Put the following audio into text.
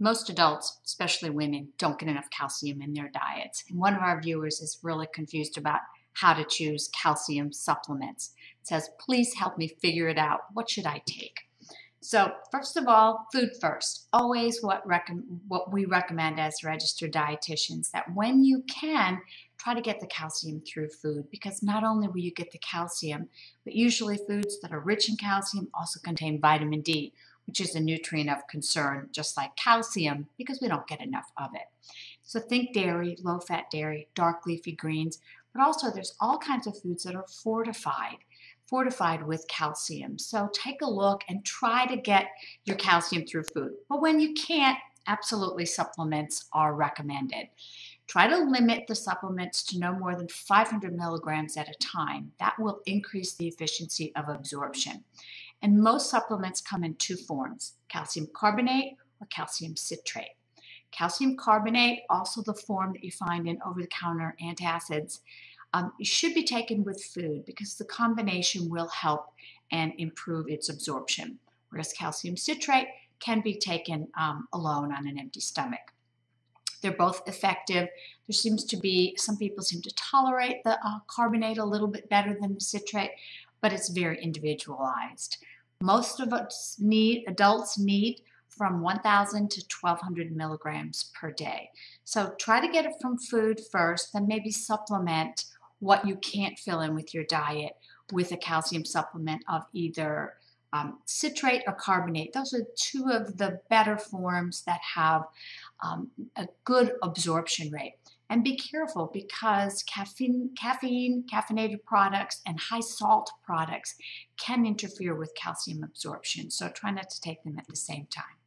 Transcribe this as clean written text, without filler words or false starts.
Most adults, especially women, don't get enough calcium in their diets. And one of our viewers is really confused about how to choose calcium supplements. It says, please help me figure it out. What should I take? So first of all, food first. Always what we recommend as registered dietitians, that when you can, try to get the calcium through food, because not only will you get the calcium, but usually foods that are rich in calcium also contain vitamin D, which is a nutrient of concern, just like calcium, because we don't get enough of it. So think dairy, low-fat dairy, dark leafy greens, but also there's all kinds of foods that are fortified with calcium. So take a look and try to get your calcium through food. But when you can't, absolutely supplements are recommended. Try to limit the supplements to no more than 500 milligrams at a time. That will increase the efficiency of absorption. And most supplements come in two forms, calcium carbonate or calcium citrate. Calcium carbonate, also the form that you find in over-the-counter antacids, it should be taken with food because the combination will help and improve its absorption, whereas calcium citrate can be taken alone on an empty stomach. They're both effective. There seems to be, some people seem to tolerate the carbonate a little bit better than the citrate, but it's very individualized. Most of us adults need from 1,000 to 1,200 milligrams per day. So try to get it from food first, then maybe supplement what you can't fill in with your diet with a calcium supplement of either citrate or carbonate. Those are two of the better forms that have a good absorption rate. And be careful because caffeinated products, and high salt products can interfere with calcium absorption. So try not to take them at the same time.